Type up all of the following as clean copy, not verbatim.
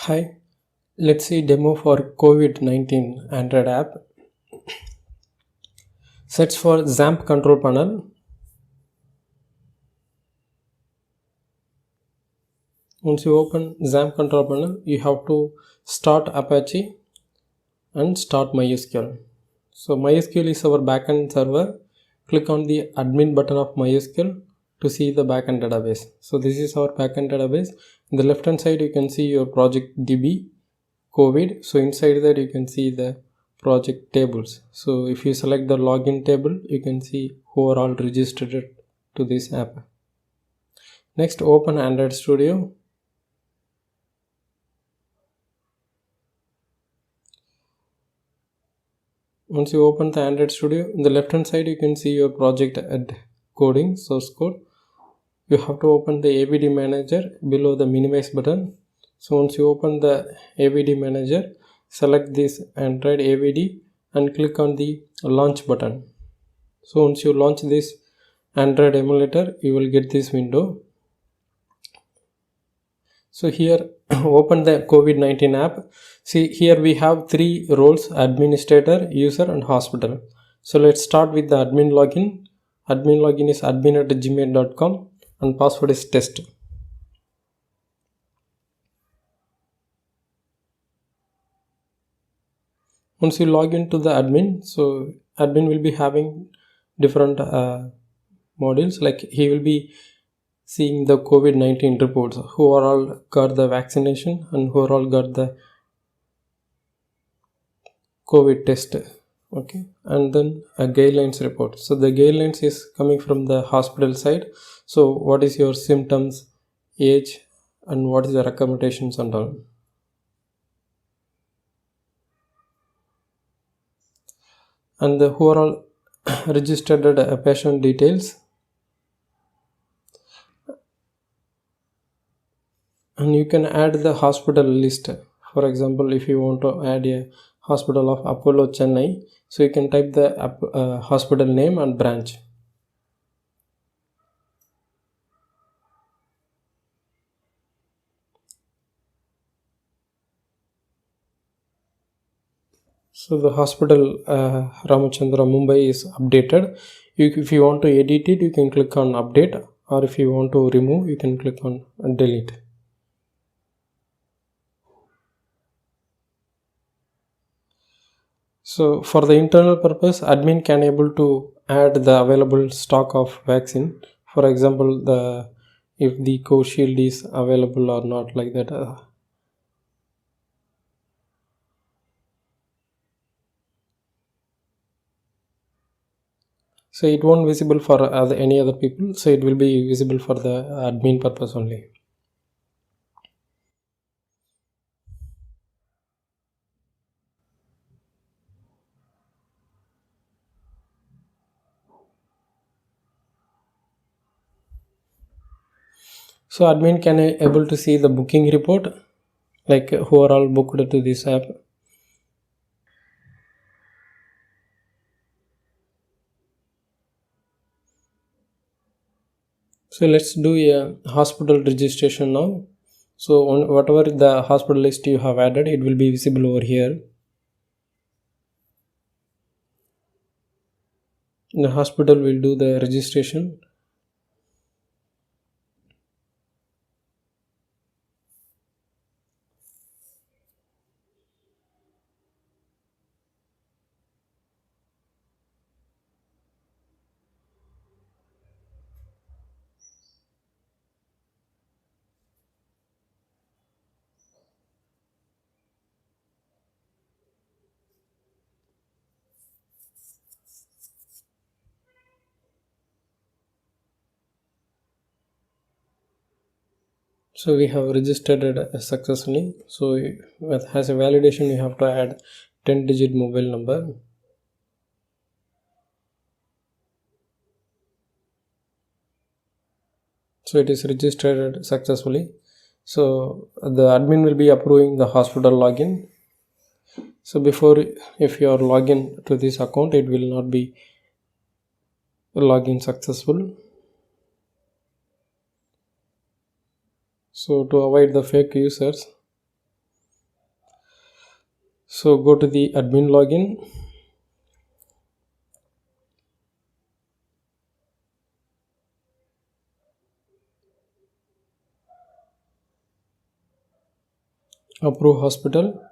Hi, let's see demo for COVID-19 Android app. Search for XAMPP control panel. Once you open XAMPP control panel, you have to start Apache and start MySQL. So MySQL is our backend server. Click on the admin button of MySQL to see the backend database. So this is our backend database. In the left hand side, you can see your project DB COVID. So inside that you can see the project tables. So if you select the login table, you can see who are all registered to this app. Next, open Android Studio. Once you open the Android Studio, in the left hand side you can see your project at coding source code. You have to open the AVD manager below the minimize button. So once you open the AVD manager, select this Android AVD and click on the launch button. So once you launch this Android emulator, you will get this window. So here open the COVID-19 app. See, here we have three roles: administrator, user and hospital. So let's start with the admin login. Admin login is admin@gmail.com and password is test. Once you log into the admin, so admin will be having different modules, like he will be seeing the COVID-19 reports, who are all got the vaccination and who are all got the COVID test. Okay, and then a guidelines report. So the guidelines is coming from the hospital side. So what is your symptoms, age, and what is the recommendations and all. And the who are all registered patient details. And you can add the hospital list. For example, if you want to add a hospital of Apollo Chennai, so you can type the hospital name and branch. So the hospital Ramachandra Mumbai is updated. If you want to edit it, you can click on update, or if you want to remove, you can click on delete. So for the internal purpose, admin can able to add the available stock of vaccine. For example, if the Covishield is available or not, like that. So it won't visible for any other people. So it will be visible for the admin purpose only. So admin can able to see the booking report, like who are all booked to this app. So let's do a hospital registration now. So on whatever the hospital list you have added, it will be visible over here. The hospital will do the registration. So we have registered it successfully. So as a validation, you have to add 10-digit mobile number. So it is registered successfully. So the admin will be approving the hospital login. So before, if you are login to this account, it will not be login successful. So to avoid the fake users, So go to the admin login. Approve hospital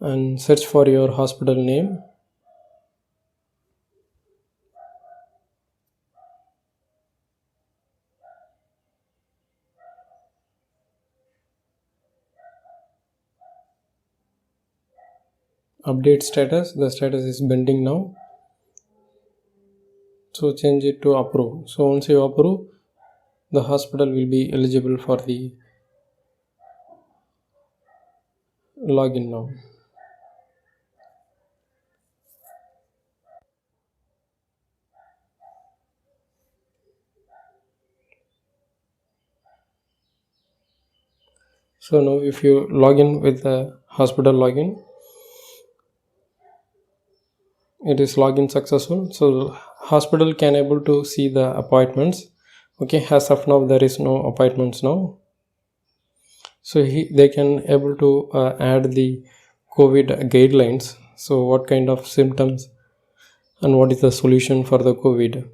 and search for your hospital name. Update status. The status is pending now. So change it to approve. So once you approve, the hospital will be eligible for the login now. So now if you log in with the hospital login, it is login successful. So hospital can able to see the appointments. Okay, as of now there is no appointments now. So they can able to add the COVID guidelines. So what kind of symptoms and what is the solution for the COVID.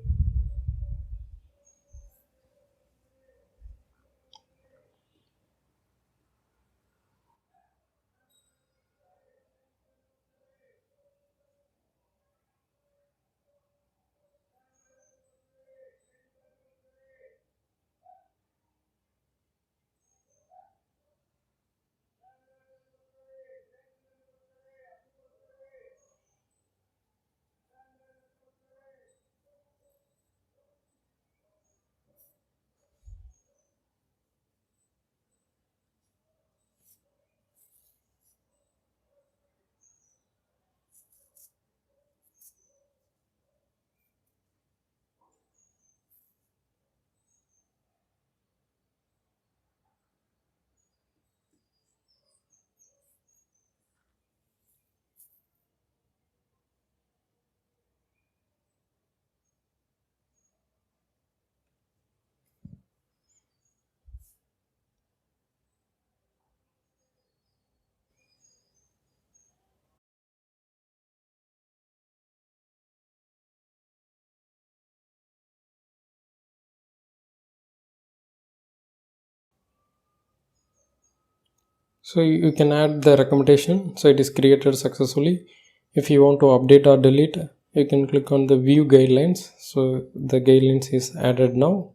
So you can add the recommendation. So it is created successfully. If you want to update or delete, you can click on the view guidelines. So the guidelines is added now.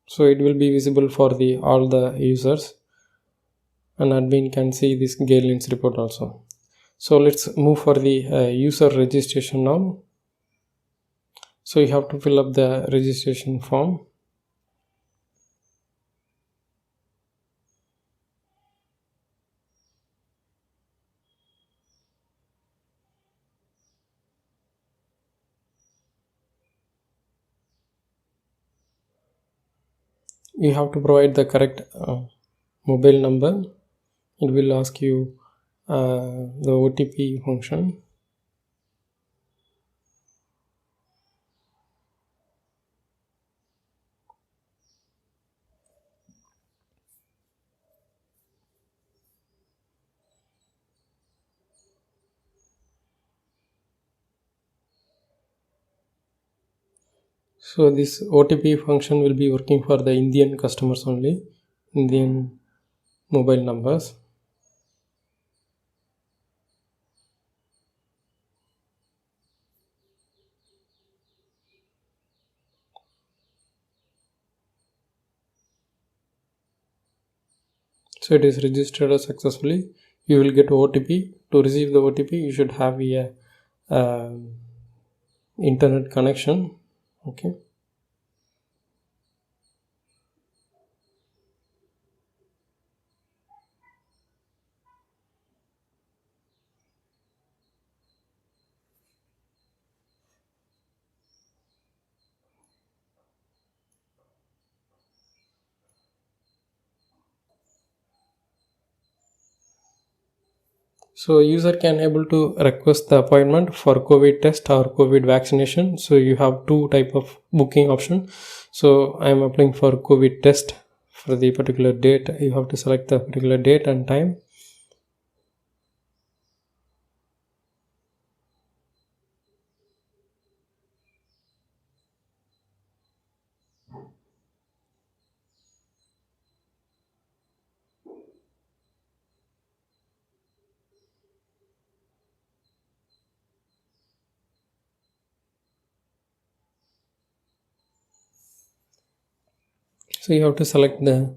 So it will be visible for the all the users, and admin can see this guidelines report also. So let's move for the user registration now. So you have to fill up the registration form. You have to provide the correct mobile number. It will ask you the OTP function. So this OTP function will be working for the Indian customers only, Indian mobile numbers. So it is registered successfully. You will get OTP. To receive the OTP, you should have a internet connection. Okay. So user can able to request the appointment for COVID test or COVID vaccination. So you have two type of booking option. So I am applying for COVID test for the particular date. You have to select the particular date and time. So you have to select the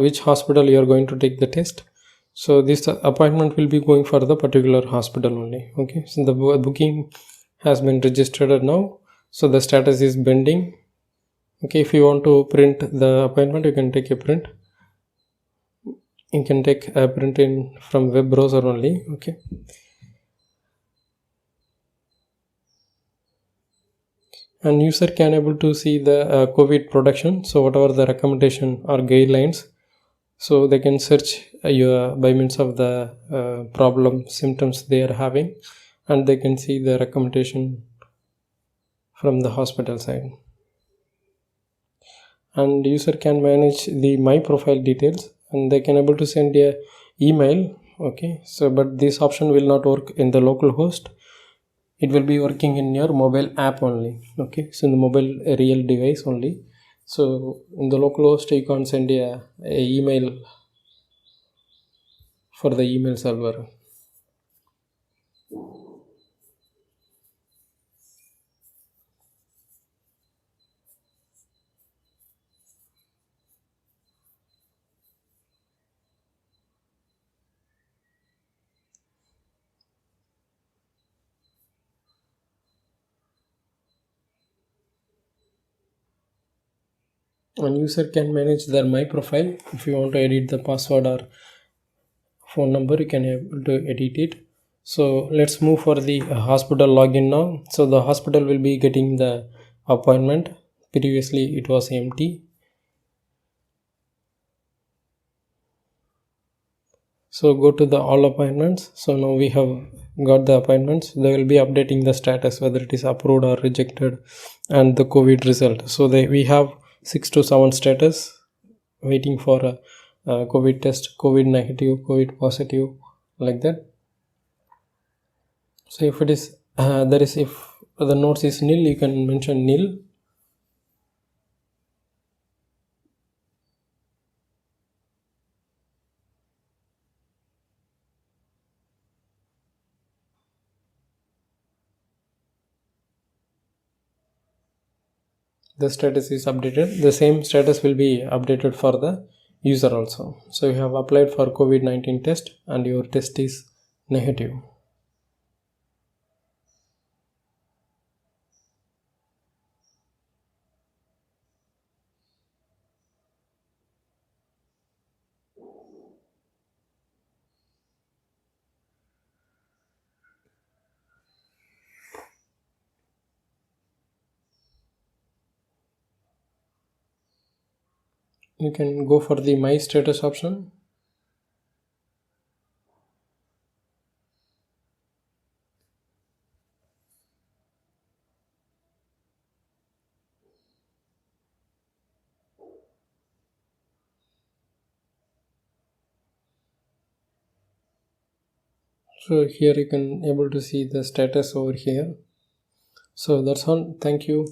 which hospital you are going to take the test. So this appointment will be going for the particular hospital only. Okay, so the booking has been registered now, so the status is pending. Okay, if you want to print the appointment, you can take a print. You can take a print in from web browser only. Okay, and user can able to see the COVID protection. So whatever the recommendation or guidelines, so they can search your by means of the problem symptoms they are having, and they can see the recommendation from the hospital side. And user can manage the my profile details, and they can able to send a email. Okay, so but this option will not work in the local host. It will be working in your mobile app only. Okay, so in the mobile real device only. So in the local host you can't send a email for the email server. And user can manage their my profile. If you want to edit the password or phone number, you can able to edit it. So let's move for the hospital login now. So the hospital will be getting the appointment. Previously it was empty. So go to the all appointments. So now we have got the appointments. They will be updating the status whether it is approved or rejected, and the COVID result. So we have 6 to 7 status waiting for a COVID test, COVID negative, COVID positive, like that. So if it is there is, if the notes is nil, you can mention nil. The status is updated. The same status will be updated for the user also. So you have applied for COVID-19 test and your test is negative. You can go for the my status option. So here you can able to see the status over here. So that's all. Thank you.